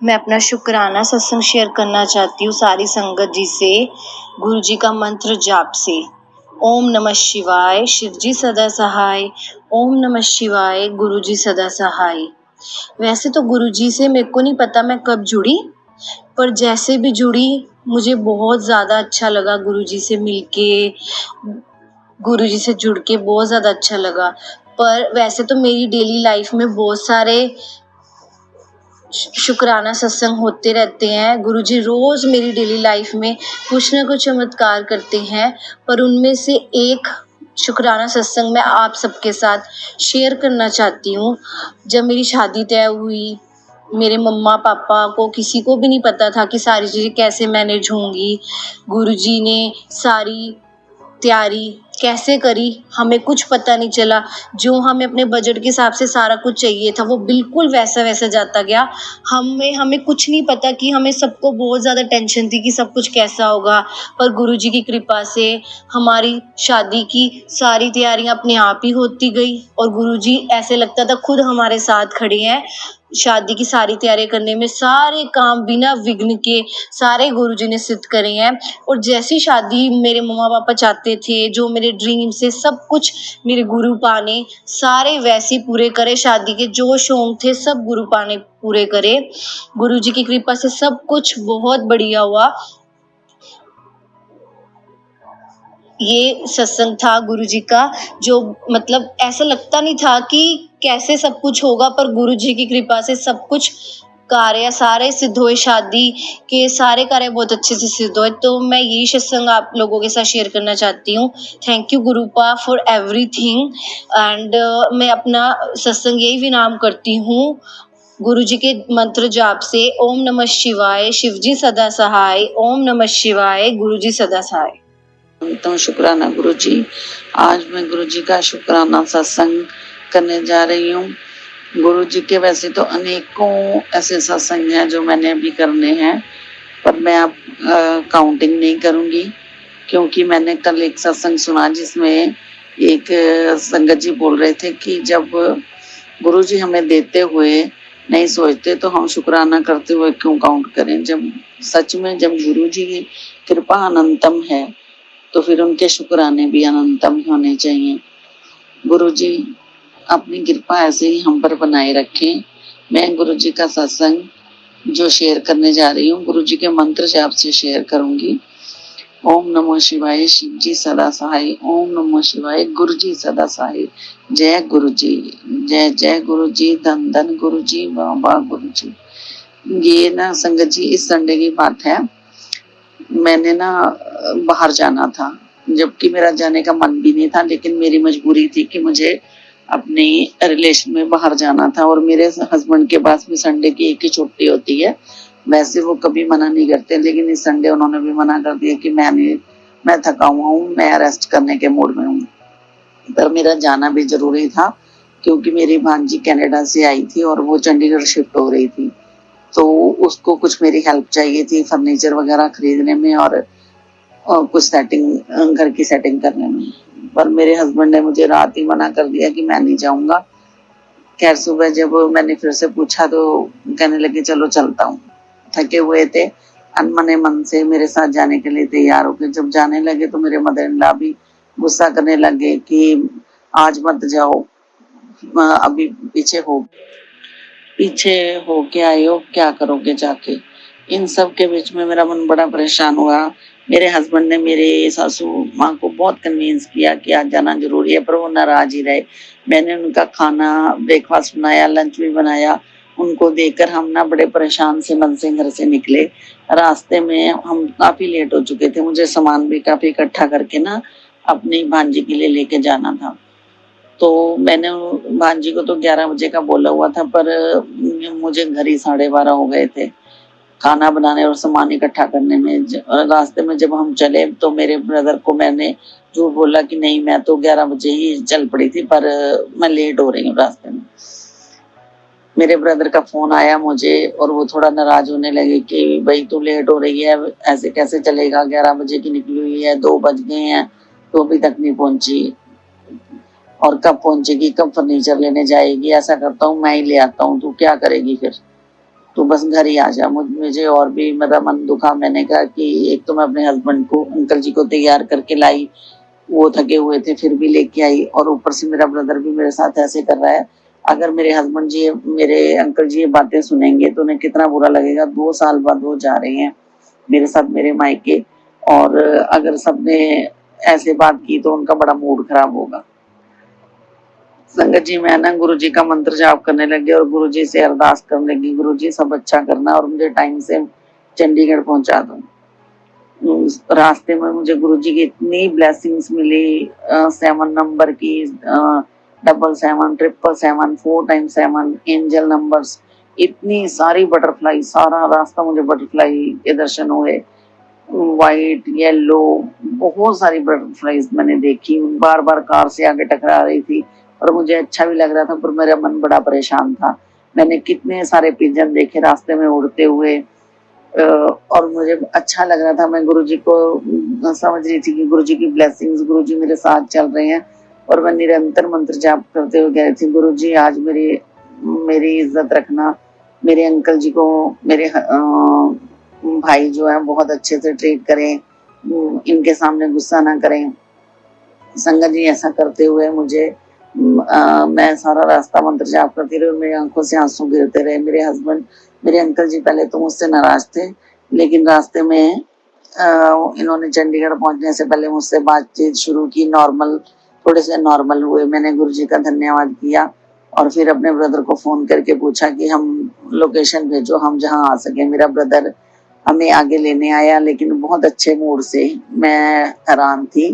मैं अपना शुक्राना सत्संग शेयर करना चाहती हूँ सारी संगत जी से, गुरु जी का मंत्र जाप से। ओम नमः शिवाय, शिव जी सदा सहाय। ओम नमः शिवाय, गुरु जी सदा सहाय। वैसे तो गुरु जी से मेरे को नहीं पता मैं कब जुड़ी, पर जैसे भी जुड़ी मुझे बहुत ज़्यादा अच्छा लगा। गुरु जी से मिलके, गुरु जी से जुड़ के बहुत ज़्यादा अच्छा लगा। पर वैसे तो मेरी डेली लाइफ में बहुत सारे शुक्राना सत्संग होते रहते हैं। गुरुजी रोज मेरी डेली लाइफ में कुछ ना कुछ चमत्कार करते हैं, पर उनमें से एक शुक्राना सत्संग मैं आप सबके साथ शेयर करना चाहती हूँ। जब मेरी शादी तय हुई, मेरे मम्मा पापा को किसी को भी नहीं पता था कि सारी चीज़ें कैसे मैनेज होंगी। गुरुजी ने सारी तैयारी कैसे करी हमें कुछ पता नहीं चला। जो हमें अपने बजट के हिसाब से सारा कुछ चाहिए था वो बिल्कुल वैसा वैसा जाता गया। हमें कुछ नहीं पता कि हमें सबको बहुत ज़्यादा टेंशन थी कि सब कुछ कैसा होगा, पर गुरुजी की कृपा से हमारी शादी की सारी तैयारियां अपने आप ही होती गई और गुरुजी ऐसे लगता था खुद हमारे साथ खड़े हैं। शादी की सारी तैयारी करने में सारे काम बिना विघ्न के सारे गुरुजी ने सिद्ध करे हैं। और जैसी शादी मेरे मम्मा पापा चाहते थे, जो मेरे ड्रीम से सब कुछ मेरे गुरु पा ने सारे वैसे पूरे करे। शादी के जो शौक थे सब गुरु पा ने पूरे करे। गुरुजी की कृपा से सब कुछ बहुत बढ़िया हुआ। ये सत्संग था गुरुजी का, जो मतलब ऐसा लगता नहीं था कि कैसे सब कुछ होगा, पर गुरुजी की कृपा से सब कुछ कार्य सारे सिद्ध हुए। शादी के सारे कार्य बहुत अच्छे से सिद्ध हुए। तो मैं यही सत्संग आप लोगों के साथ शेयर करना चाहती हूँ। Thank you गुरुपा for everything. And मैं अपना सत्संग यही विराम करती हूँ गुरुजी के मंत्र जाप से। ओम नमः शिवाय, शिवजी सदा सहाय। ओम नमः शिवाय, गुरुजी सदा सहाय। तो शुक्राना गुरु जी। आज मैं गुरु जी का शुक्राना सत्संग करने जा रही हूँ। गुरु जी के वैसे तो अनेकों ऐसे सत्संग हैं जो मैंने अभी करने हैं, पर मैं अब काउंटिंग नहीं करूंगी, क्योंकि मैंने कल एक सत्संग सुना जिसमें एक संगत जी बोल रहे थे कि जब गुरु जी हमें देते हुए नहीं सोचते तो हम शुक्राना करते हुए क्यों काउंट करें। जब सच में जब गुरु जी की कृपा अनंतम है तो फिर उनके शुक्राने भी अनंतम होने चाहिए। गुरु जी अपनी कृपा ऐसे ही हम पर बनाए रखें। मैं गुरु जी का सत्संग जो शेयर करने जा रही हूँ, गुरु जी के मंत्र से आपसे शेयर करूंगी। ओम नमो शिवाय, शिव जी सदा सहाय। ओम नमो शिवाय, गुरु जी सदा सहाय। जय गुरु जी, जय जय गुरु जी, धन धन गुरु जी, वाह वाह गुरु जी। ये ना संगत जी इस संडे की बात है। मैंने ना बाहर जाना था, जबकि मेरा जाने का मन भी नहीं था, लेकिन मेरी मजबूरी थी कि मुझे अपने रिलेशन में बाहर जाना था। और मेरे हस्बैंड के पास भी संडे की एक ही छुट्टी होती है। वैसे वो कभी मना नहीं करते, लेकिन इस संडे उन्होंने भी मना कर दिया कि मैं थका हुआ हूँ, मैं रेस्ट करने के मूड में हूँ। पर मेरा जाना भी जरूरी था, क्योंकि मेरी भांजी कनाडा से आई थी और वो चंडीगढ़ शिफ्ट हो रही थी, तो उसको कुछ मेरी हेल्प चाहिए थी फर्नीचर वगैरह खरीदने में और कुछ सेटिंग, घर की सेटिंग करने में। पर मेरे हस्बैंड ने मुझे रात ही मना कर दिया कि मैं नहीं जाऊंगा। खैर सुबह जब मैंने फिर से पूछा तो कहने लगे चलो चलता हूँ। थके हुए थे, अनमने मन से मेरे साथ जाने के लिए तैयार हो गए। जब जाने लगे तो मेरे मदर इन लॉ भी गुस्सा करने लगे कि आज मत जाओ, अभी पीछे हो के आए हो, क्या करोगे जाके। इन सब के बीच में मेरा मन बड़ा परेशान हुआ। मेरे हस्बैंड ने मेरे सासू माँ को बहुत कन्विंस किया कि आज जाना जरूरी है, पर वो नाराज ही रहे। मैंने उनका खाना ब्रेकफास्ट बनाया, लंच भी बनाया। उनको देकर हम ना बड़े परेशान से मन से घर से निकले। रास्ते में हम काफी लेट हो चुके थे, मुझे सामान भी काफी इकट्ठा करके ना अपनी भांजी के लिए लेके जाना था। तो मैंने भांजी को तो 11 बजे का बोला हुआ था, पर मुझे घर ही 12:30 हो गए थे खाना बनाने और सामान इकट्ठा करने में। रास्ते में जब हम चले तो मेरे ब्रदर को मैंने जो बोला कि नहीं मैं तो 11 बजे ही चल पड़ी थी, पर मैं लेट हो रही हूँ रास्ते में। मेरे ब्रदर का फोन आया मुझे और वो थोड़ा नाराज होने लगे कि भाई तू लेट हो रही है, ऐसे कैसे चलेगा, 11 बजे की निकली हुई है, 2 बज गए हैं तो अभी तक नहीं पहुंची, और कब पहुंचेगी, कब फर्नीचर लेने जाएगी। ऐसा करता हूँ मैं ही ले आता हूँ, तू क्या करेगी फिर। तो बस घर ही आ जा। मुझे और भी मेरा मन दुखा। मैंने कहा कि एक तो मैं अपने हस्बैंड को, अंकल जी को तैयार करके लाई, वो थके हुए थे, फिर भी लेके आई, और ऊपर से मेरा ब्रदर भी मेरे साथ ऐसे कर रहा है। अगर मेरे हस्बैंड जी, मेरे अंकल जी ये बातें सुनेंगे तो उन्हें कितना बुरा लगेगा। 2 साल बाद वो जा रहे हैं मेरे साथ मेरे मायके, और अगर सबने ऐसे बात की तो उनका बड़ा मूड खराब होगा। संगत जी, मैं ना गुरु जी का मंत्र जाप करने लगी और गुरु जी से अरदास करने लगी, गुरु जी सब अच्छा करना और मुझे टाइम से चंडीगढ़ पहुंचा दो। रास्ते में मुझे गुरु जी की इतनी ब्लेसिंग्स मिली, 7 नंबर की, 777, 777, 4 टाइम 7 एंजल नंबर्स, इतनी सारी बटरफ्लाई, सारा रास्ता मुझे बटरफ्लाई के दर्शन हुए। व्हाइट, येलो, बहुत सारी बटरफ्लाईज मैंने देखी। बार बार कार से आगे टकरा रही थी और मुझे अच्छा भी लग रहा था, पर मेरा मन बड़ा परेशान था। मैंने कितने सारे पिजन देखे रास्ते में उड़ते हुए, और मुझे अच्छा लग रहा था। मैं गुरुजी को समझ रही थी कि गुरुजी की ब्लेसिंग्स, गुरुजी मेरे साथ चल रहे हैं, और मैं निरंतर मंत्र जाप करते हुए कह रही थी, गुरुजी आज मेरी मेरी इज्जत रखना, मेरे अंकल जी को, मेरे भाई जो है बहुत अच्छे से ट्रीट करें, इनके सामने गुस्सा ना करें। संगत जी, ऐसा करते हुए मुझे मैं सारा रास्ता मंत्र जाप करती रही और मेरी आंखों से आंसू गिरते रहे। मेरे हस्बैंड, मेरे अंकल जी पहले तो मुझसे नाराज थे, लेकिन रास्ते में इन्होंने चंडीगढ़ पहुंचने से पहले मुझसे बातचीत शुरू की। नॉर्मल, थोड़े से नॉर्मल हुए। मैंने गुरु जी का धन्यवाद किया और फिर अपने ब्रदर को फोन करके पूछा कि हम लोकेशन भेजो, हम जहाँ आ सके। मेरा ब्रदर हमें आगे लेने आया, लेकिन बहुत अच्छे मूड से। मैं हैरान थी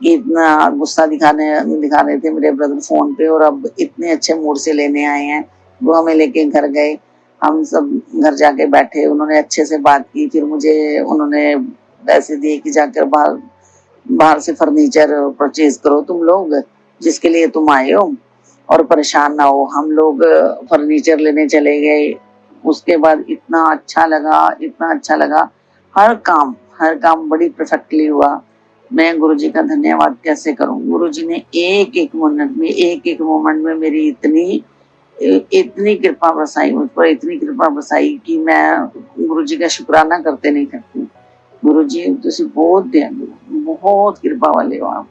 कि इतना गुस्सा दिखा रहे थे मेरे ब्रदर फोन पे, और अब इतने अच्छे मूड से लेने आए हैं। वो हमें लेके घर गए, हम सब घर जाके बैठे, उन्होंने अच्छे से बात की। फिर मुझे उन्होंने पैसे दिए कि जाकर बाहर बाहर से फर्नीचर परचेज करो तुम लोग, जिसके लिए तुम आए हो, और परेशान ना हो। हम लोग फर्नीचर लेने चले गए। उसके बाद इतना अच्छा लगा, इतना अच्छा लगा। हर काम बड़ी परफेक्टली हुआ। मैं गुरुजी का धन्यवाद कैसे करूं। गुरुजी ने एक एक मिनट में, एक एक मोमेंट में मेरी इतनी कृपा बरसाई मुझ पर, इतनी कृपा बरसाई कि मैं गुरुजी का शुक्राना करते नहीं थकती। गुरुजी तुसी बहुत दयालु, बहुत कृपा वाले हो आप।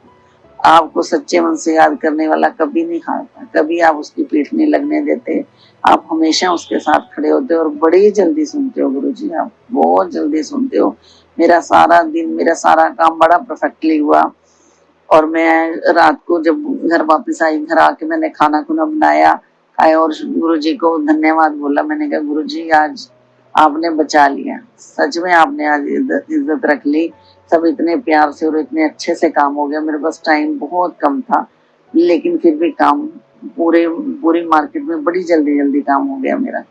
आपको सच्चे मन से याद करने वाला कभी नहीं हारता, कभी आप उसकी पीठ नहीं लगने देते। आप हमेशा उसके साथ खड़े होते हो और बड़ी जल्दी सुनते हो। गुरुजी आप बहुत जल्दी सुनते हो। मेरा सारा दिन, मेरा सारा काम बड़ा परफेक्टली हुआ। और मैं रात को जब घर वापस आई, घर आके मैंने खाना खुना बनाया, खाया और गुरुजी को धन्यवाद बोला। मैंने कहा गुरुजी आज आपने बचा लिया, सच में आपने आज इज्जत रख ली। सब इतने प्यार से और इतने अच्छे से काम हो गया। मेरे पास टाइम बहुत कम था, लेकिन फिर भी काम पूरी मार्केट में बड़ी जल्दी जल्दी काम हो गया मेरा,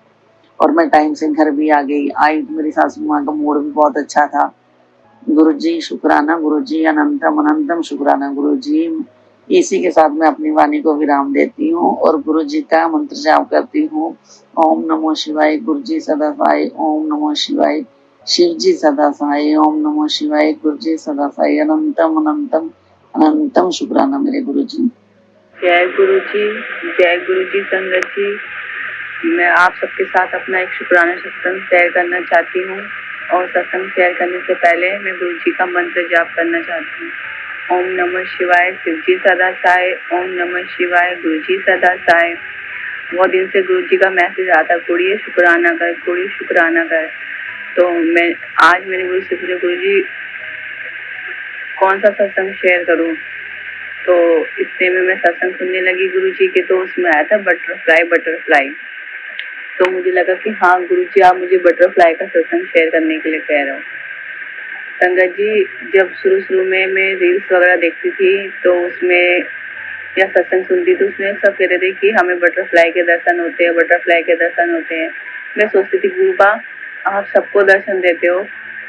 और मैं टाइम से घर भी आ गई। आई तो मेरी सासू माँ का मूड भी बहुत अच्छा था। गुरुजी शुक्राना, गुरुजी अनंतम अनंतम शुक्राना। गुरुजी, इसी के साथ मैं अपनी वाणी को विराम देती हूँ और गुरुजी का मंत्र जाप करती हूँ। ओम नमो शिवाय, गुरुजी सदा सहाय। ओम नमो शिवाय, शिवजी सदा सहाय। ओम नमो शिवाय, गुरुजी सदा सहाय। अनंतम अनंतम अनंतम शुक्राना मेरे गुरुजी। जय गुरुजी, जय गुरुजी। संगत जी, मैं आप सबके साथ अपना एक शुक्राना सत्संग शेयर करना चाहती हूँ, और सत्संग शेयर करने से पहले मैं गुरुजी का मंत्र जाप करना चाहती हूँ। ओम नमः शिवाय, शिवजी सदा सहाय। ओम नमः शिवाय, गुरुजी सदा सहाय। बहुत दिन से गुरुजी का मैसेज आता, कुड़िए शुक्राना कर, कुड़ी शुक्राना कर। तो मैं आज मेरे गुरु से पूछा, गुरुजी कौन सा सत्संग शेयर करूँ? तो इतने में मैं सत्संग सुनने लगी गुरुजी के, तो उसमें आया था बटरफ्लाई। तो मुझे लगा कि हाँ गुरुजी, आप मुझे बटरफ्लाई का सत्संग शेयर करने के लिए कह रहे हो। संगत जी, जब शुरू में मैं रील्स वगैरह देखती थी, तो उसमें या सत्संग सुनती, तो उसमें सब कहते थे कि हमें बटरफ्लाई के दर्शन होते हैं, बटरफ्लाई के दर्शन होते हैं। मैं सोचती थी, गुरुबा आप सबको दर्शन देते हो,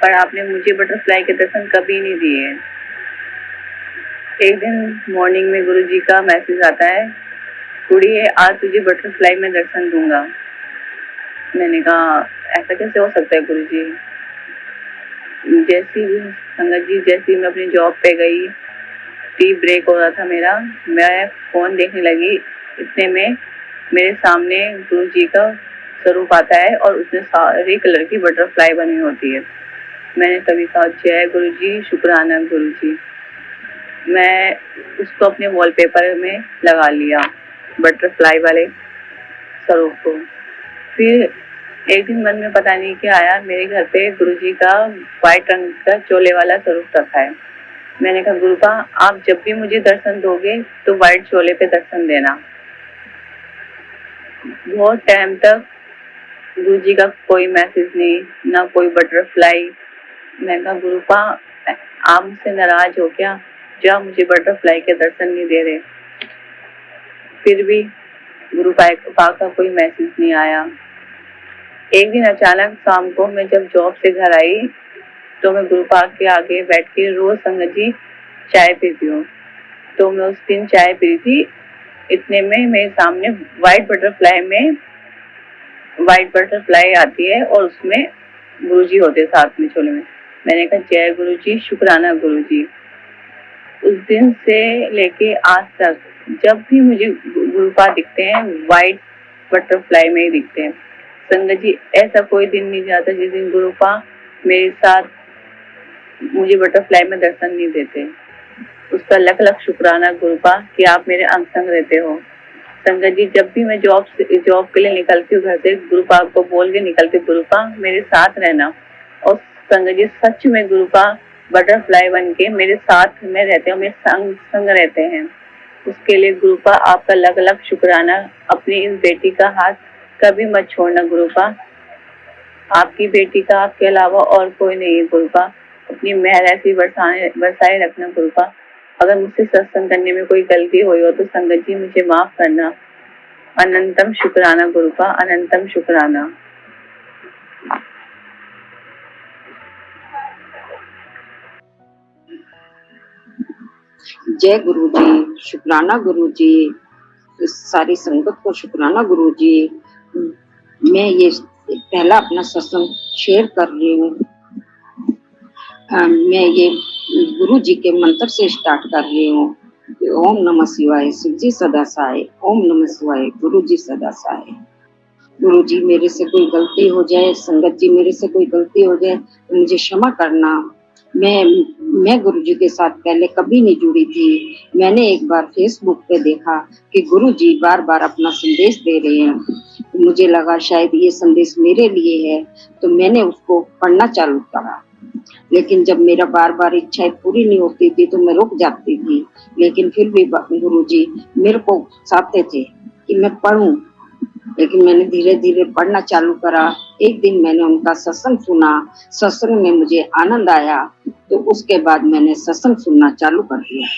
पर आपने मुझे बटरफ्लाई के दर्शन कभी नहीं दिए। एक दिन मॉर्निंग में गुरुजी का मैसेज आता है, कुड़िए आज तुझे बटरफ्लाई में दर्शन दूंगा। मैंने कहा ऐसा कैसे हो सकता है गुरुजी? जैसी संगत जी, जैसी मैं अपनी जॉब पे गई, टी ब्रेक हो रहा था मेरा, मैं फोन देखने लगी। इतने में मेरे सामने गुरुजी का स्वरूप आता है और उसमें सारे कलर की बटरफ्लाई बनी होती है। मैंने तभी कहा जय गुरु जी, शुक्राना गुरु जी। मैं उसको अपने वॉलपेपर में लगा लिया, बटरफ्लाई वाले स्वरूप को। फिर एक दिन मन में पता नहीं क्या आया, मेरे घर पे गुरुजी का व्हाइट रंग का चोले वाला स्वरूप रखा है। मैंने कहा गुरुपा, आप जब भी मुझे दर्शन दोगे तो व्हाइट चोले पे दर्शन देना। बहुत टाइम तक गुरुजी का कोई मैसेज नहीं, ना कोई बटरफ्लाई। मैं कहा गुरुपा, आप मुझसे नाराज हो क्या, जो आप मुझे बटरफ्लाई के दर्शन नहीं दे रहे। फिर भी गुरुपा का कोई मैसेज नहीं आया। एक दिन अचानक शाम को मैं जब जॉब से घर आई तो मैं गुरुपा के आगे बैठ के रोज संगत जी चाय पीती हूँ। तो मैं उस दिन चाय पी रही थी, इतने में मेरे सामने व्हाइट बटरफ्लाई आती है और उसमें गुरुजी होते साथ में चोले में। मैंने कहा जय गुरु जी, शुक्राना गुरु जी। उस दिन से लेके आज तक जब भी मुझे गुरुपा दिखते हैं, व्हाइट बटरफ्लाई में ही दिखते हैं। संगत जी, ऐसा कोई दिन नहीं जाता जिस दिन गुरुपा मेरे साथ मुझे बटरफ्लाई में दर्शन नहीं देते। उसका लख लख शुक्राना गुरुपा कि आप मेरे अंग संग रहते हो। संगत जी, जब भी मैं जॉब के लिए निकलती हूँ घर से, गुरुपा को बोल के निकलती, गुरुपा मेरे साथ रहना। और संगत जी, सच में गुरुपा बटरफ्लाई बन के मेरे साथ में रहते हैं, मेरे संग रहते हैं। उसके लिए गुरुपा आपका लख लख शुक्राना। अपनी इस बेटी का हाथ कभी मत छोड़ना गुरुपा। आपकी बेटी का आपके अलावा और कोई नहीं है गुरुपा। अपनी मेहर ऐसी बरसाए रखना गुरुपा। अगर मुझसे सत्संग करने में कोई गलती हुई हो तो संगत जी मुझे माफ करना। अनंतम शुक्राना गुरुपा, अनंतम शुक्राना। जय गुरु जी, शुक्राना गुरु जी, इस सारी संगत को शुक्राना गुरु जी। मैं ये पहला अपना सत्संग शेयर कर रही हूँ। मैं ये गुरु जी के मंत्र से स्टार्ट कर रही हूँ। ओम नमः शिवाय, शिव जी सदा सहाय। ओम नमः शिवाय, गुरु जी सदा सहाय। गुरु जी, मेरे से कोई गलती हो जाए, संगत जी मेरे से कोई गलती हो जाए तो मुझे क्षमा करना। मैं गुरु जी के साथ पहले कभी नहीं जुड़ी थी। मैंने एक बार फेसबुक पे देखा कि गुरु जी बार बार अपना संदेश दे रहे हैं, तो मुझे लगा शायद ये संदेश मेरे लिए है, तो मैंने उसको पढ़ना चालू करा। लेकिन जब मेरा बार बार इच्छाएं पूरी नहीं होती थी तो मैं रुक जाती थी। लेकिन फिर भी गुरु जी मेरे को चाहते थे कि मैं पढ़ूं, लेकिन मैंने धीरे धीरे पढ़ना चालू करा। एक दिन मैंने उनका सत्संग सुना, सत्संग में मुझे आनंद आया, तो उसके बाद मैंने सत्संग सुनना चालू कर दिया।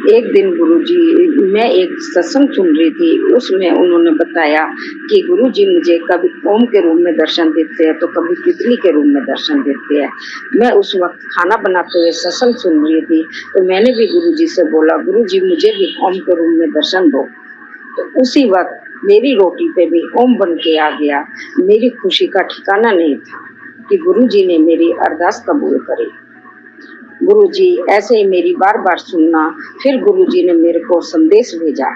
एक दिन गुरुजी, मैं एक सत्संग सुन रही थी, उसमें उन्होंने बताया कि गुरुजी मुझे कभी ओम के रूप में दर्शन देते हैं तो कभी तितली के रूप में दर्शन देते हैं। मैं उस वक्त खाना बनाते हुए सत्संग सुन रही थी, तो मैंने भी गुरुजी से बोला, गुरुजी मुझे भी ओम के रूप में दर्शन दो। तो उसी वक्त मेरी रोटी पे भी ओम बन के आ गया। मेरी खुशी का ठिकाना नहीं था कि गुरुजी ने मेरी अरदास कबूल करी। गुरुजी ऐसे ही मेरी बार बार सुनना। फिर गुरुजी ने मेरे को संदेश भेजा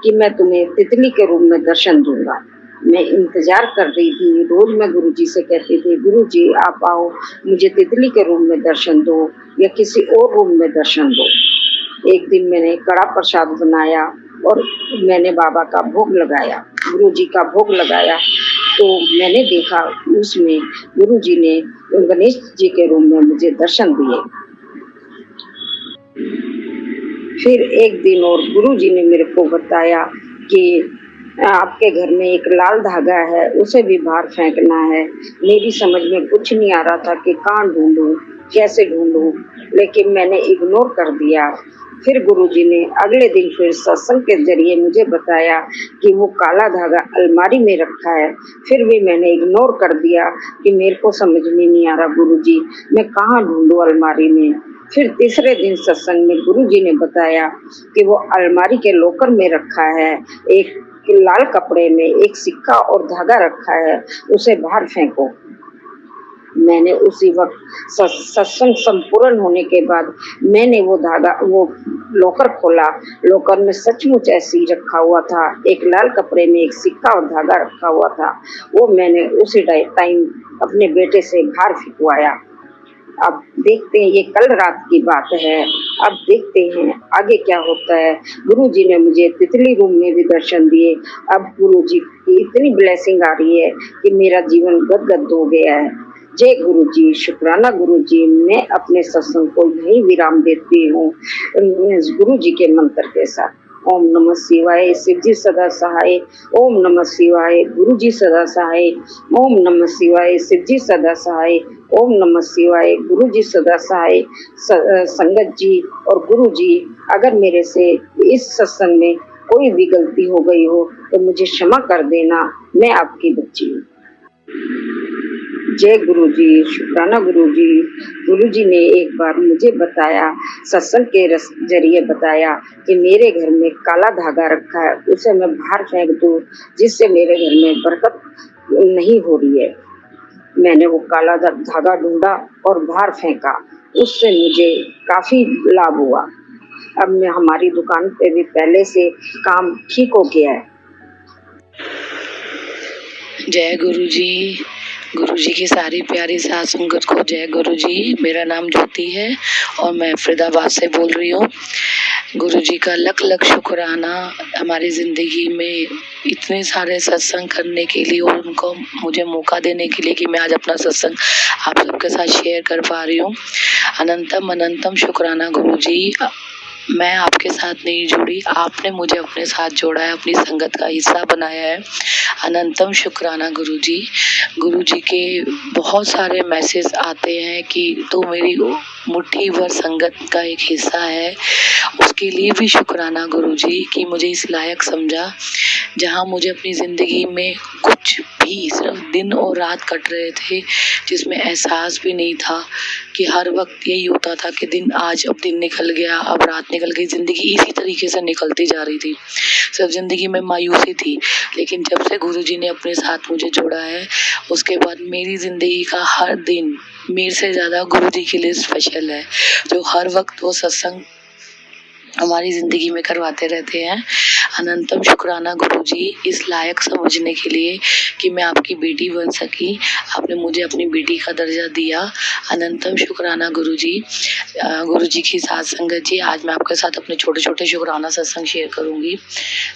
कि मैं तुम्हें तितली के रूप में दर्शन दूंगा। मैं इंतजार कर रही थी। रोज मैं गुरुजी से कहती थी, गुरुजी आप आओ, मुझे तितली के रूप में दर्शन दो या किसी और रूप में दर्शन दो। एक दिन मैंने कड़ा प्रसाद बनाया और मैंने बाबा का भोग लगाया, गुरुजी का भोग लगाया, तो मैंने देखा उसमें गुरुजी ने गणेश जी के रूप में मुझे दर्शन दिए। फिर एक दिन और गुरुजी ने मेरे को बताया कि आपके घर में एक लाल धागा है, उसे भी बाहर फेंकना है। मेरी समझ में कुछ नहीं आ रहा था कि कहाँ ढूंढूं, कैसे ढूंढूं, लेकिन मैंने इग्नोर कर दिया। फिर गुरुजी ने अगले दिन फिर सत्संग के जरिए मुझे बताया कि वो काला धागा अलमारी में रखा है। फिर भी मैंने इग्नोर कर दिया कि मेरे को समझ में नहीं आ रहा गुरुजी, मैं कहाँ ढूंढूं अलमारी में। फिर तीसरे दिन सत्संग में गुरुजी ने बताया कि वो अलमारी के लॉकर में रखा है, एक लाल कपड़े में एक सिक्का और धागा रखा है, उसे बाहर फेंको। मैंने उसी वक्त सत्संग संपूर्ण होने के बाद मैंने वो लॉकर खोला। लॉकर में सचमुच ऐसे ही रखा हुआ था, एक लाल कपड़े में एक सिक्का और धागा रखा हुआ था। वो मैंने उसी टाइम अपने बेटे से बाहर फेंकवाया। अब देखते हैं, ये कल रात की बात है। अब देखते हैं आगे क्या होता है। गुरुजी ने मुझे तितली रूम में भी दर्शन दिए। अब गुरुजी की इतनी ब्लेसिंग आ रही है कि मेरा जीवन गदगद हो गया है। जय गुरुजी, शुक्राना गुरुजी। मैं अपने सत्संग को यही विराम देती हूँ गुरुजी के मंत्र के साथ। ओम नमः शिवाय, शिव जी सदा सहाय। ओम नमः शिवाय, गुरु जी सदा सहाय। ओम नमः शिवाय, शिव जी सदा सहाय। ओम नमः शिवाय, गुरु जी सदा सहाय। संगत जी और गुरु जी, अगर मेरे से इस सत्संग में कोई भी गलती हो गई हो तो मुझे क्षमा कर देना, मैं आपकी बच्ची हूँ। जय गुरु जी, शुक्राना गुरु जी। गुरु जी ने एक बार मुझे बताया, सत्संग के जरिए बताया कि मेरे घर में काला धागा रखा है, उसे मैं बाहर फेंक दूं, जिससे मेरे घर में बरकत नहीं हो रही है। मैंने वो काला धागा ढूंढा और बाहर फेंका, उससे मुझे काफी लाभ हुआ। अब मैं हमारी दुकान पे भी पहले से काम ठीक हो गया है। जय गुरु जी। गुरु जी की सारी प्यारी साथ संगत को जय गुरु जी। मेरा नाम ज्योति है और मैं फरीदाबाद से बोल रही हूँ। गुरु जी का लख लख शुक्राना हमारी ज़िंदगी में इतने सारे सत्संग करने के लिए और उनको मुझे मौका देने के लिए कि मैं आज अपना सत्संग आप सबके साथ शेयर कर पा रही हूँ। अनंतम अनंतम शुक्राना गुरु जी। मैं आपके साथ नहीं जुड़ी, आपने मुझे अपने साथ जोड़ा है, अपनी संगत का हिस्सा बनाया है। अनंतम शुक्राना गुरु जी। गुरु जी के बहुत सारे मैसेज आते हैं कि तू मेरी मुट्ठी भर संगत का एक हिस्सा है। उसके लिए भी शुक्राना गुरु जी कि मुझे इस लायक समझा, जहाँ मुझे अपनी ज़िंदगी में कुछ भी सिर्फ दिन और रात कट रहे थे, जिसमें एहसास भी नहीं था कि हर वक्त यही होता था कि दिन आज, अब दिन निकल गया, अब रात निकल गई, ज़िंदगी इसी तरीके से निकलती जा रही थी। सिर्फ ज़िंदगी में मायूसी थी। लेकिन जब से गुरुजी ने अपने साथ मुझे जोड़ा है, उसके बाद मेरी ज़िंदगी का हर दिन मेरे से ज़्यादा गुरुजी के लिए स्पेशल है, जो हर वक्त वो सत्संग हमारी ज़िंदगी में करवाते रहते हैं। अनंतम शुक्राना गुरुजी इस लायक समझने के लिए कि मैं आपकी बेटी बन सकी, आपने मुझे अपनी बेटी का दर्जा दिया। अनंतम शुक्राना गुरुजी। गुरुजी की साथ संगत जी, आज मैं आपके साथ अपने छोटे छोटे शुक्राना सत्संग शेयर करूंगी।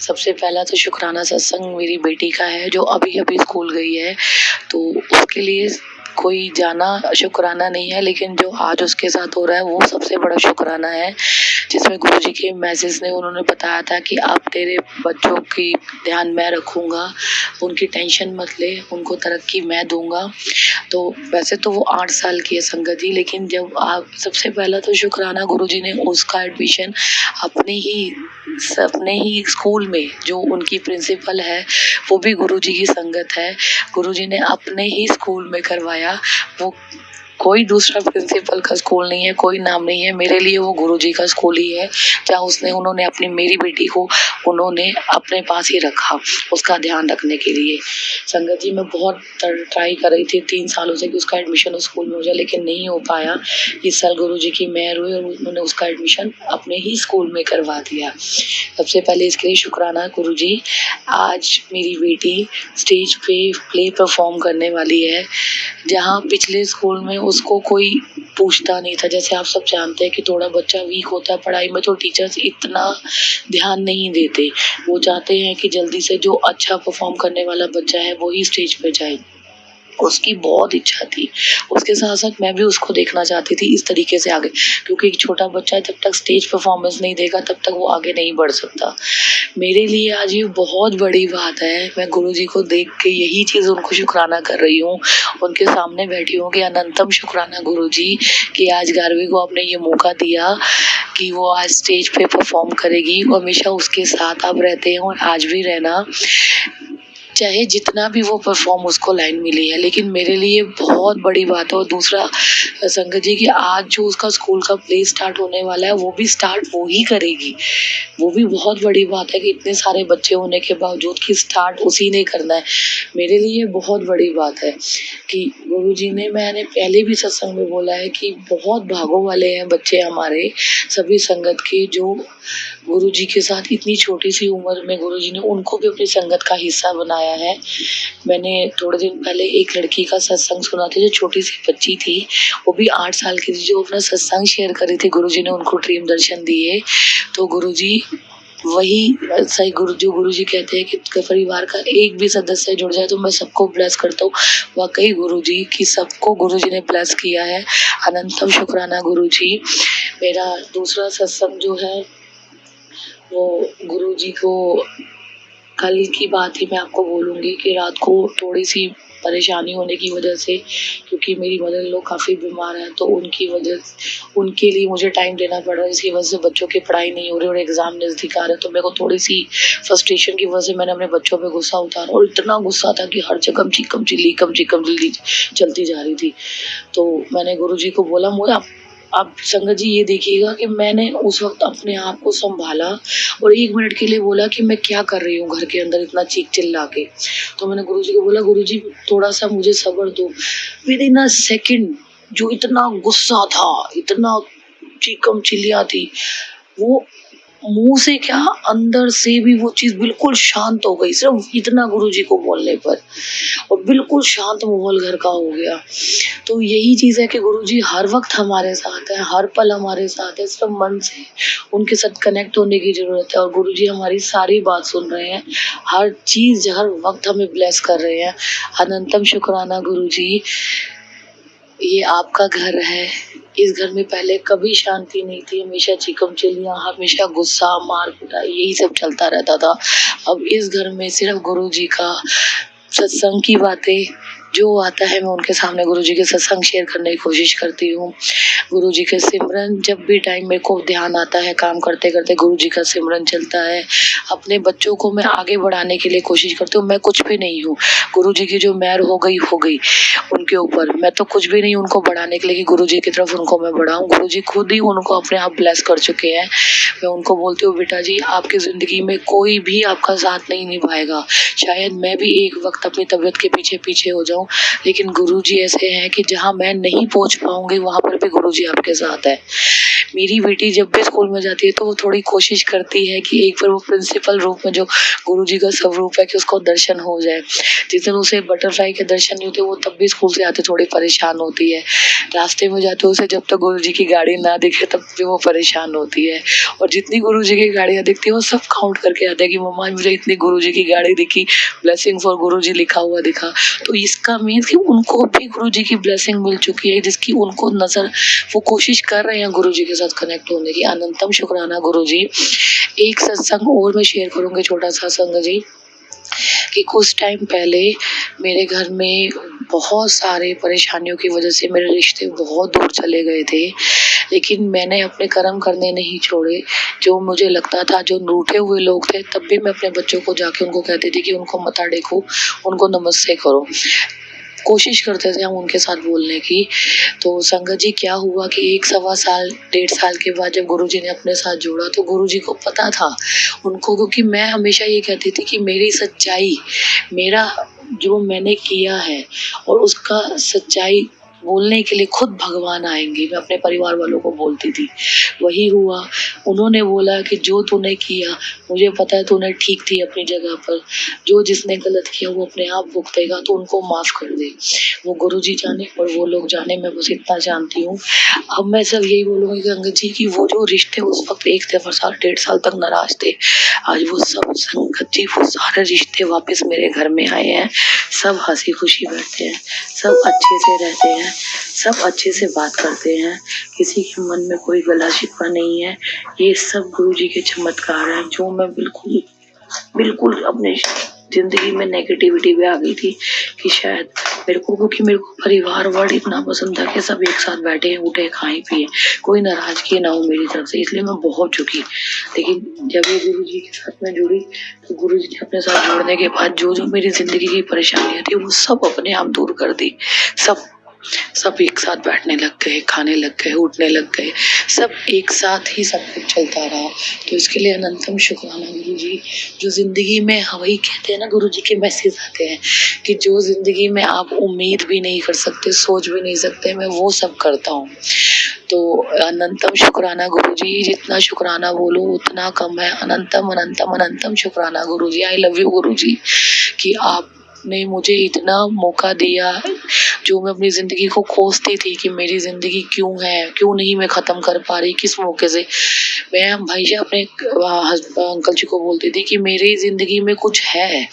सबसे पहला तो शुक्राना सत्संग मेरी बेटी का है, जो अभी अभी स्कूल गई है, तो उसके लिए कोई जाना शुक्राना नहीं है, लेकिन जो आज उसके साथ हो रहा है वो सबसे बड़ा शुक्राना है, जिसमें गुरुजी के मैसेज ने उन्होंने बताया था कि आप तेरे बच्चों की ध्यान मैं रखूँगा, उनकी टेंशन मत ले, उनको तरक्की मैं दूंगा। तो वैसे तो वो 8 साल की है संगत जी, लेकिन जब आप सबसे पहला तो शुक्राना गुरुजी ने उसका एडमिशन अपने ही स्कूल में, जो उनकी प्रिंसिपल है वो भी गुरुजी की संगत है, गुरुजी ने अपने ही स्कूल में करवाया। वो कोई दूसरा प्रिंसिपल का स्कूल नहीं है, कोई नाम नहीं है, मेरे लिए वो गुरुजी का स्कूल ही है, जहाँ उन्होंने मेरी बेटी को उन्होंने अपने पास ही रखा, उसका ध्यान रखने के लिए। संगत जी, मैं बहुत ट्राई कर रही थी 3 सालों से कि उसका एडमिशन उस स्कूल में हो जाए, लेकिन नहीं हो पाया। इस साल गुरुजी की मेहर हुई और उन्होंने उसका एडमिशन अपने ही स्कूल में करवा दिया। सबसे पहले इसके लिए शुक्राना गुरुजी। आज मेरी बेटी स्टेज पे प्ले परफॉर्म करने वाली है, जहाँ पिछले स्कूल में उसको कोई पूछता नहीं था। जैसे आप सब जानते हैं कि थोड़ा बच्चा वीक होता है पढ़ाई में, तो टीचर्स इतना ध्यान नहीं देते, वो चाहते हैं कि जल्दी से जो अच्छा परफॉर्म करने वाला बच्चा है वो ही स्टेज पे जाए। उसकी बहुत इच्छा थी, उसके साथ साथ मैं भी उसको देखना चाहती थी इस तरीके से आगे, क्योंकि एक छोटा बच्चा जब तक स्टेज परफॉर्मेंस नहीं देगा तब तक वो आगे नहीं बढ़ सकता। मेरे लिए आज ये बहुत बड़ी बात है, मैं गुरुजी को देख के यही चीज़ उनको शुक्राना कर रही हूँ, उनके सामने बैठी हूँ कि अनंतम शुक्राना गुरुजी कि आज गारवी को आपने ये मौका दिया कि वो आज स्टेज पे परफॉर्म करेगी, और हमेशा उसके साथ आप रहते हैं और आज भी रहना। चाहे जितना भी वो परफॉर्म उसको लाइन मिली है, लेकिन मेरे लिए बहुत बड़ी बात है। और दूसरा संगत जी कि आज जो उसका स्कूल का प्ले स्टार्ट होने वाला है वो भी स्टार्ट वो ही करेगी। वो भी बहुत बड़ी बात है कि इतने सारे बच्चे होने के बावजूद कि स्टार्ट उसी ने करना है। मेरे लिए बहुत बड़ी बात है कि गुरुजी ने, मैंने पहले भी सत्संग में बोला है कि बहुत भागों वाले हैं बच्चे हमारे सभी संगत के, जो गुरुजी के साथ इतनी छोटी सी उम्र में गुरुजी ने उनको भी अपनी संगत का हिस्सा बनाया है। मैंने थोड़े दिन पहले एक लड़की का सत्संग सुना था जो छोटी सी बच्ची थी, वो भी 8 साल की थी, जो अपना सत्संग शेयर कर रही थी। गुरुजी ने उनको ड्रीम दर्शन दिए। तो गुरुजी वही सही जो गुरुजी कहते हैं कि परिवार का एक भी सदस्य जुड़ जाए तो मैं सबको ब्लेस करता हूँ। वाकई गुरुजी की सबको गुरुजी ने ब्लेस किया है। अनंतम शुक्राना गुरुजी। मेरा दूसरा सत्संग जो है वो गुरुजी को कल की बात ही मैं आपको बोलूँगी कि रात को थोड़ी सी परेशानी होने की वजह से, क्योंकि मेरी मदर इन लोग काफ़ी बीमार हैं, तो उनके लिए मुझे टाइम देना पड़ रहा है, इसकी वजह से बच्चों की पढ़ाई नहीं हो रही और एग्ज़ाम नज़दीक आ रहे हैं। तो मेरे को थोड़ी सी फ्रस्ट्रेशन की वजह से मैंने अपने बच्चों पे गुस्सा उतारा, और इतना गुस्सा था कि हर जगह कम चिल्ली चलती जा रही थी। तो मैंने गुरुजी को बोला, मुझे आप संगत जी ये देखिएगा कि मैंने उस वक्त अपने आप को संभाला और 1 मिनट के लिए बोला कि मैं क्या कर रही हूँ घर के अंदर इतना चीख चिल्ला के। तो मैंने गुरुजी को बोला, गुरुजी थोड़ा सा मुझे सब्र दो। विद इन अ सेकंड जो इतना गुस्सा था, इतना चीखम चिल्लिया थी, वो मुंह से क्या अंदर से भी वो चीज बिल्कुल शांत हो गई, सिर्फ इतना गुरुजी को बोलने पर, और बिल्कुल शांत माहौल घर का हो गया। तो यही चीज है कि गुरुजी हर वक्त हमारे साथ है, हर पल हमारे साथ है, सिर्फ मन से उनके साथ कनेक्ट होने की जरूरत है। और गुरुजी हमारी सारी बात सुन रहे हैं, हर चीज हर वक्त हमें ब्लेस कर रहे हैं। अनंतम शुक्राना गुरुजी। ये आपका घर है। इस घर में पहले कभी शांति नहीं थी, हमेशा चीकम चिल्लियाँ, हमेशा गुस्सा, मार कुटाई, यही सब चलता रहता था। अब इस घर में सिर्फ गुरुजी का सत्संग की बातें, जो आता है मैं उनके सामने गुरुजी के सत्संग शेयर करने की कोशिश करती हूँ। गुरुजी के सिमरन, जब भी टाइम मेरे को ध्यान आता है काम करते करते गुरुजी का सिमरन चलता है। अपने बच्चों को मैं आगे बढ़ाने के लिए कोशिश करती हूँ। मैं कुछ भी नहीं हूँ, गुरुजी की जो मेहर हो गई उनके ऊपर। मैं तो कुछ भी नहीं उनको बढ़ाने के लिए कि गुरुजी की तरफ उनको मैं बढ़ाऊँ। गुरुजी खुद ही उनको अपने आप ब्लेस कर चुके हैं। मैं उनको बोलती हूँ, बेटा जी आपकी जिंदगी में कोई भी आपका साथ नहीं निभाएगा। शायद मैं भी एक वक्त अपनी तबीयत के पीछे पीछे हो जाऊं, लेकिन गुरुजी ऐसे हैं कि जहां मैं नहीं पहुंच पाऊंगी वहां पर भी गुरुजी आपके साथ है। मेरी बेटी जब भी स्कूल में जाती है तो वो थोड़ी कोशिश करती है कि एक बार वो प्रिंसिपल रूप में जो गुरुजी का स्वरूप है कि उसको दर्शन हो जाए। जिस दिन उसे बटरफ्लाई के दर्शन नहीं होते वो तब भी स्कूल से आते थोड़ी परेशान होती है। रास्ते में जाते उसे जब तक गुरुजी की गाड़ी ना दिखे तब भी वो परेशान होती है। और जितनी गुरुजी की गाड़ियां दिखती है वो सब काउंट करके आते हैं कि मम्मा मुझे इतनी गुरुजी की गाड़ी दिखी, ब्लेसिंग फॉर गुरुजी लिखा हुआ दिखा। तो इसका मीन कि उनको भी गुरुजी की ब्लेसिंग मिल चुकी है, जिसकी उनको नजर, वो कोशिश कर रहे हैं गुरुजी के साथ कनेक्ट होने की। अनंतम शुक्राना गुरुजी। एक सत्संग और मैं शेयर करूंगी, छोटा सा संग जी, कि कुछ टाइम पहले मेरे घर में बहुत सारे परेशानियों की वजह से मेरे रिश्ते बहुत दूर चले गए थे, लेकिन मैंने अपने कर्म करने नहीं छोड़े। जो मुझे लगता था, जो रूठे हुए लोग थे, तब भी मैं अपने बच्चों को जाके उनको कहती थी कि उनको मथा टेको, उनको नमस्ते करो। कोशिश करते थे हम उनके साथ बोलने की। तो संगत जी क्या हुआ कि 1-1.25 साल 1.5 साल के बाद जब गुरुजी ने अपने साथ जोड़ा तो गुरुजी को पता था उनको, क्योंकि मैं हमेशा ये कहती थी कि मेरी सच्चाई, मेरा जो मैंने किया है और उसका सच्चाई बोलने के लिए खुद भगवान आएंगे, मैं अपने परिवार वालों को बोलती थी। वही हुआ, उन्होंने बोला कि जो तूने किया मुझे पता है तूने ठीक थी अपनी जगह पर, जो जिसने गलत किया वो अपने आप भुगतेगा, तो उनको माफ कर दे। वो गुरुजी जाने और वो लोग जाने, मैं बस इतना जानती हूँ। अब मैं सब यही बोलूँगी कि अंगद जी की वो जो रिश्ते उस वक्त 1 साल 1.5 साल तक नाराज थे, आज वो सब संगत जी वो सारे रिश्ते वापस मेरे घर में आए हैं। सब हंसी खुशी बैठते हैं, सब अच्छे से रहते हैं, सब अच्छे से बात करते हैं, किसी के मन में कोई गला शिकवा नहीं है। ये सब गुरुजी के चमत्कार हैं, जो मैं बिल्कुल अपने जिंदगी में नेगेटिविटी भी आ गई थी कि शायद मेरे को, क्योंकि मेरे को परिवार वर्ड इतना पसंद था कि सब एक साथ बैठे उठे खाए पिए, कोई नाराजगी ना हो मेरी तरफ से, इसलिए मैं बहुत झुकी। लेकिन जब ये गुरु जी के साथ में जुड़ी तो गुरु जी ने अपने साथ जुड़ने के बाद जो जो मेरी जिंदगी की परेशानियां थी वो सब अपने आप दूर कर दी। सब एक साथ बैठने लग गए, खाने लग गए, उठने लग गए, सब एक साथ ही सब कुछ चलता रहा। तो इसके लिए अनंतम शुक्राना गुरु जी। जो जिंदगी में, वही कहते हैं ना, गुरु जी के मैसेज आते हैं कि जो जिंदगी में आप उम्मीद भी नहीं कर सकते, सोच भी नहीं सकते, मैं वो सब करता हूँ। तो अनंतम शुक्राना गुरु जी, जितना शुक्राना बोलो उतना कम है। अनंतम अनंतम अनंतम शुक्राना गुरु जी। आई लव यू गुरु जी कि आपने मुझे इतना मौका दिया। जो मैं अपनी जिंदगी को कोसती थी कि मेरी जिंदगी क्यों है, क्यों नहीं मैं खत्म कर पा रही, किस मौके से, मैं हमेशा अपने अंकल जी को बोलती थी कि मेरी जिंदगी में कुछ है,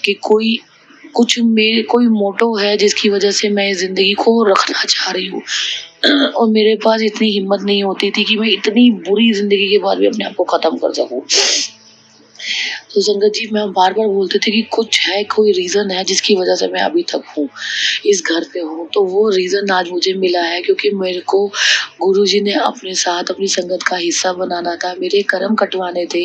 कि कोई मोटो है जिसकी वजह से मैं इस जिंदगी को रखना चाह रही हूँ। और मेरे पास इतनी हिम्मत नहीं होती थी कि मैं इतनी बुरी जिंदगी के बाद भी अपने आप को खत्म कर सकूं। तो संगत जी, मैं बार बार बोलते थे कि कुछ है, कोई रीजन है जिसकी वजह से मैं अभी तक हूँ, इस घर पे हूँ। तो वो रीजन आज मुझे मिला है, क्योंकि मेरे को गुरु जी ने अपने साथ अपनी संगत का हिस्सा बनाना था, मेरे कर्म कटवाने थे,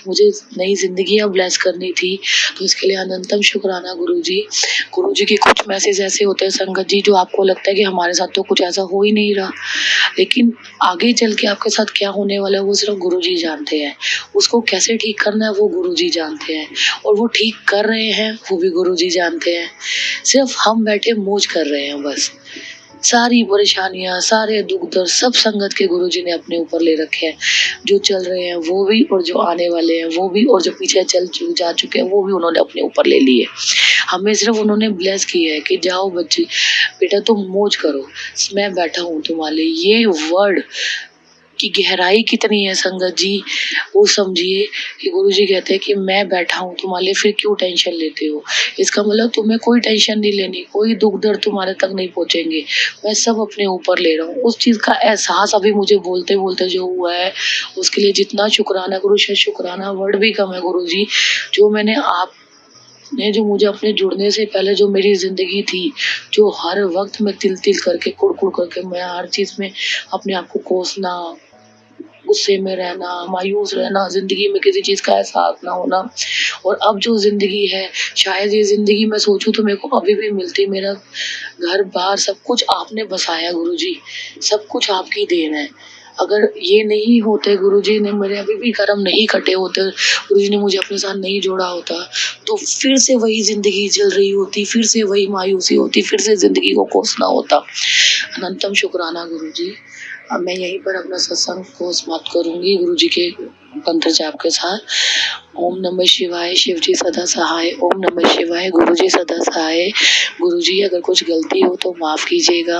मुझे नई जिंदगियां ब्लेस करनी थी। तो इसके लिए अनंतम शुक्राना गुरु जी। गुरु जी के कुछ मैसेज ऐसे होते हैं संगत जी, जो आपको लगता है कि हमारे साथ तो कुछ ऐसा हो ही नहीं रहा, लेकिन आगे चल के आपके साथ क्या होने वाला है वो सिर्फ गुरु जी जानते हैं। उसको कैसे ठीक करना है वो गुरु जी जानते हैं, और वो ठीक कर रहे हैं वो भी गुरु जी जानते हैं। सिर्फ हम बैठे मौज कर रहे हैं बस। सारी परेशानियां, सारे दुख दर्द सब संगत के गुरु जी ने अपने ऊपर ले रखे हैं। जो चल रहे हैं वो भी, और जो आने वाले हैं वो भी, और जो पीछे जा चुके हैं वो भी उन्होंने अपने ऊपर ले लिए। हमें सिर्फ उन्होंने ब्लेस किया है कि जाओ बच्चे, बेटा तुम मौज करो, मैं बैठा हूँ तुम्हारे लिए। ये वर्ड की गहराई कितनी है संगत जी, वो समझिए कि गुरु जी कहते हैं कि मैं बैठा हूँ तुम्हारे लिए, फिर क्यों टेंशन लेते हो। इसका मतलब तुम्हें कोई टेंशन नहीं लेनी, कोई दुख दर्द तुम्हारे तक नहीं पहुंचेंगे, मैं सब अपने ऊपर ले रहा हूँ। उस चीज का एहसास अभी मुझे बोलते बोलते जो हुआ है, उसके लिए जितना शुक्राना गुरु, शायद शुक्राना वर्ड भी कम है गुरु जी। जो मैंने आप ने, जो मुझे अपने जुड़ने से पहले जो मेरी जिंदगी थी, जो हर वक्त मैं तिल तिल करके, कुड़ करके, मैं हर चीज में अपने आप को कोसना, गुस्से में रहना, मायूस रहना, जिंदगी में किसी चीज का एहसास ना होना, और अब जो जिंदगी है, शायद ये जिंदगी मैं सोचूं तो मेरे को अभी भी मिलती। मेरा घर बार सब कुछ आपने बसाया गुरु जी, सब कुछ आपकी देन है। अगर ये नहीं होते, गुरु जी ने मेरे अभी भी कर्म नहीं कटे होते, गुरु जी ने मुझे अपने साथ नहीं जोड़ा होता, तो फिर से वही जिंदगी चल रही होती, फिर से वही मायूसी होती, फिर से जिंदगी को कोसना होता। अनंतम शुक्राना गुरु जी। अब मैं यहीं पर अपना सत्संग को समाप्त करूंगी गुरु जी के मंत्र जाप के साथ। ओम नमः शिवाय, शिव जी सदा सहाय। ओम नमः शिवाय, गुरु जी सदा सहाय। गुरु जी, अगर कुछ गलती हो तो माफ कीजिएगा,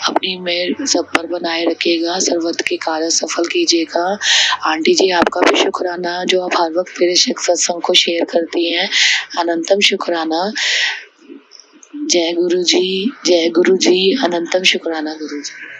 अपनी मेहर सब पर बनाए रखिएगा, सर्वत्र के कार्य सफल कीजिएगा। आंटी जी, आपका भी शुक्राना जो आप हर वक्त मेरे सत्संग को शेयर करती हैं। अनंतम शुक्राना। जय गुरु जी, जय गुरु जी। अनंतम शुक्राना गुरु जी।